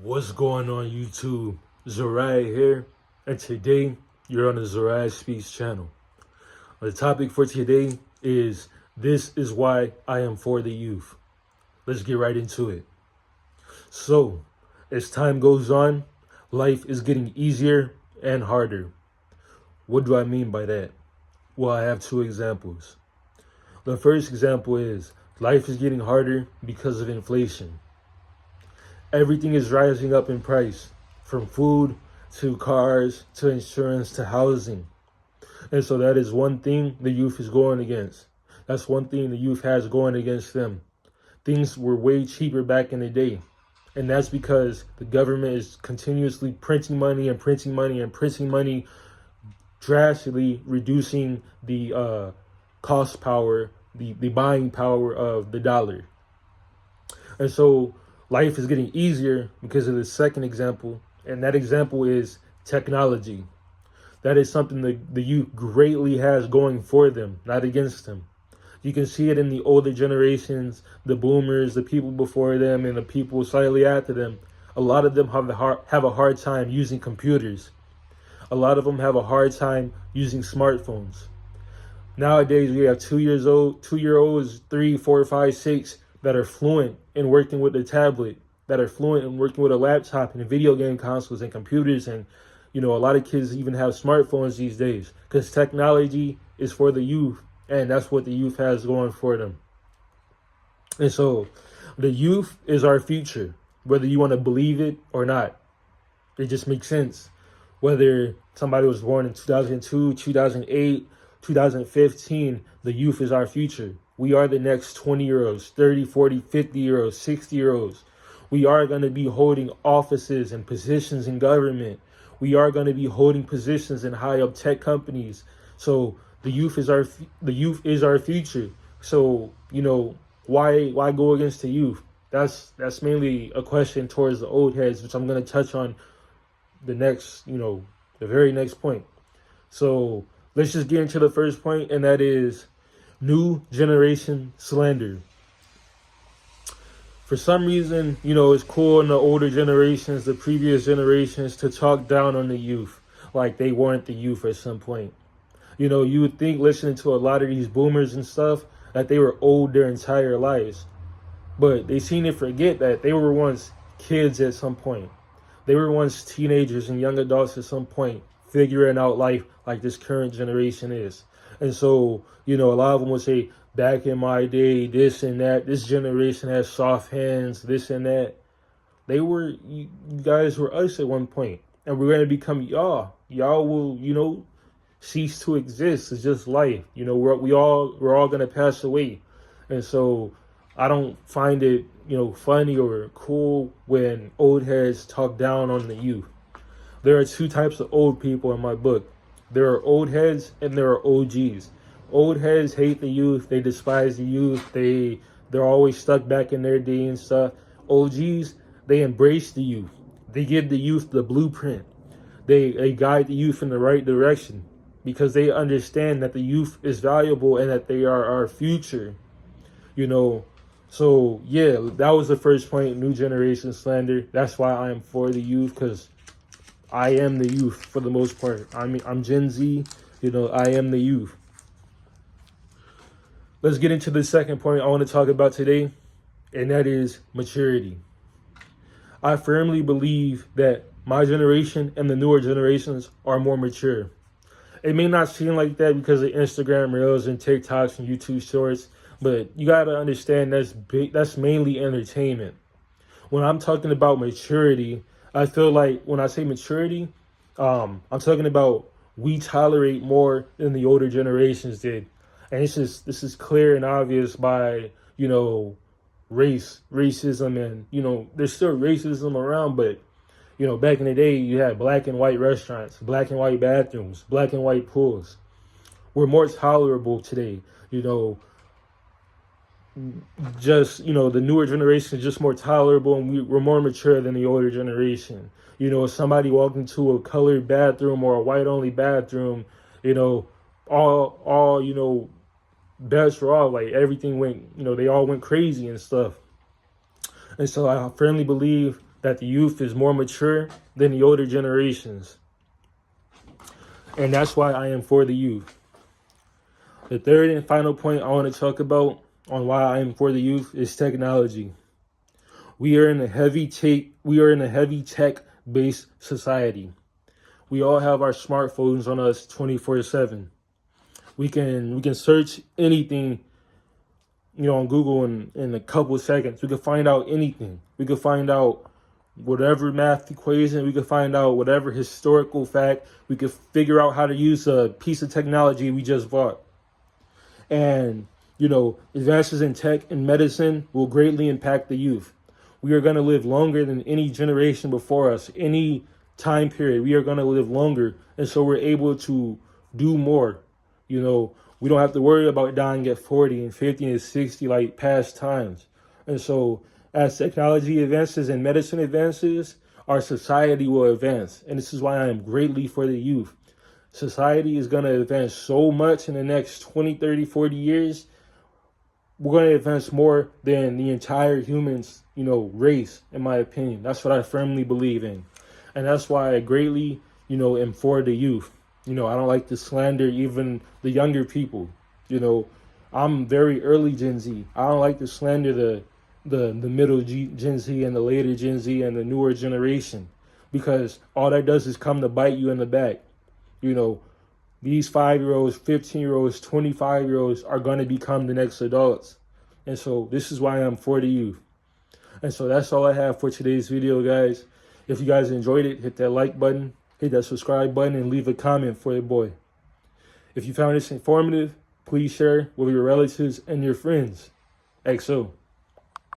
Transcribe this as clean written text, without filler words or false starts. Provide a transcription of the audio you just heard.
What's going on YouTube? Zarai here, and today you're on the Zarai Speaks channel. The topic for today is "This is why I am for the youth." Let's get right into it. So, as time goes on, life is getting easier and harder. What do I mean by that? Well, I have two examples. The first example is life is getting harder because of inflation. Everything is rising up in price, from food to cars to insurance to housing. And so that is one thing the youth is going against. That's one thing the youth has going against them. Things were way cheaper back in the day. And that's because the government is continuously printing money and printing money and printing money, drastically reducing the cost power, the buying power of the dollar. And so life is getting easier because of the second example, and that example is technology. That is something that the youth greatly has going for them, not against them. You can see it in the older generations, the boomers, the people before them, and the people slightly after them. A lot of them have a hard time using computers. A lot of them have a hard time using smartphones. Nowadays, we have 2-year-olds, 3, 4, 5, 6 that are fluent in working with a tablet, that are fluent in working with a laptop and video game consoles and computers. And, a lot of kids even have smartphones these days because technology is for the youth, and that's what the youth has going for them. And so the youth is our future, whether you want to believe it or not. It just makes sense. Whether somebody was born in 2002, 2008, 2015, the youth is our future. We are the next 20-year-olds, 30, 40, 50-year-olds, 60-year-olds. We are going to be holding offices and positions in government. We are going to be holding positions in high-up tech companies. So the youth is our future. So, why go against the youth? That's mainly a question towards the old heads, which I'm going to touch on the very next point. So let's just get into the first point, and that is new generation slander. For some reason, it's cool in the older generations, the previous generations, to talk down on the youth like they weren't the youth at some point. You would think, listening to a lot of these boomers and stuff, that they were old their entire lives. But they seem to forget that they were once kids at some point. They were once teenagers and young adults at some point, figuring out life like this current generation is. And so, a lot of them would say, back in my day, this and that, this generation has soft hands, this and that. You guys were us at one point, and we're going to become y'all. Y'all will, cease to exist. It's just life. We're all going to pass away. And so I don't find it, funny or cool when old heads talk down on the youth. There are two types of old people in my book. There are old heads and there are OGs. Old heads hate the youth. They despise the youth. They're always stuck back in their day and stuff. OGs, they embrace the youth. They give the youth the blueprint. They guide the youth in the right direction because they understand that the youth is valuable and that they are our future. So yeah, that was the first point, new generation slander. That's why I am for the youth, because I am the youth for the most part. I'm Gen Z, I am the youth. Let's get into the second point I want to talk about today, and that is maturity. I firmly believe that my generation and the newer generations are more mature. It may not seem like that because of Instagram Reels and TikToks and YouTube Shorts, but you got to understand that's mainly entertainment. When I'm talking about maturity, I feel like when I say maturity, I'm talking about we tolerate more than the older generations did. And this is clear and obvious by, racism, and, there's still racism around, but, back in the day, you had black and white restaurants, black and white bathrooms, black and white pools. We're more tolerable today, the newer generation is just more tolerable, and we're more mature than the older generation. If somebody walked into a colored bathroom or a white only bathroom, all bets were off, like everything went, they all went crazy and stuff. And so I firmly believe that the youth is more mature than the older generations. And that's why I am for the youth. The third and final point I want to talk about on why I am for the youth is technology. We are in a heavy tech-based society. We all have our smartphones on us 24/7. We can search anything, on Google in a couple seconds. We can find out anything. We can find out whatever math equation. We can find out whatever historical fact. We could figure out how to use a piece of technology we just bought. And, advances in tech and medicine will greatly impact the youth. We are going to live longer than any generation before us, any time period. We are going to live longer. And so we're able to do more. We don't have to worry about dying at 40 and 50 and 60 like past times. And so as technology advances and medicine advances, our society will advance. And this is why I am greatly for the youth. Society is going to advance so much in the next 20, 30, 40 years. We're going to advance more than the entire humans, race, in my opinion. That's what I firmly believe in. And that's why I greatly, am for the youth. I don't like to slander even the younger people. I'm very early Gen Z. I don't like to slander the middle Gen Z and the later Gen Z and the newer generation, because all that does is come to bite you in the back. These 5-year-olds, 15-year-olds, 25-year-olds are going to become the next adults. And so this is why I'm for the youth. And so that's all I have for today's video, guys. If you guys enjoyed it, hit that like button, hit that subscribe button, and leave a comment for your boy. If you found this informative, please share with your relatives and your friends. XO.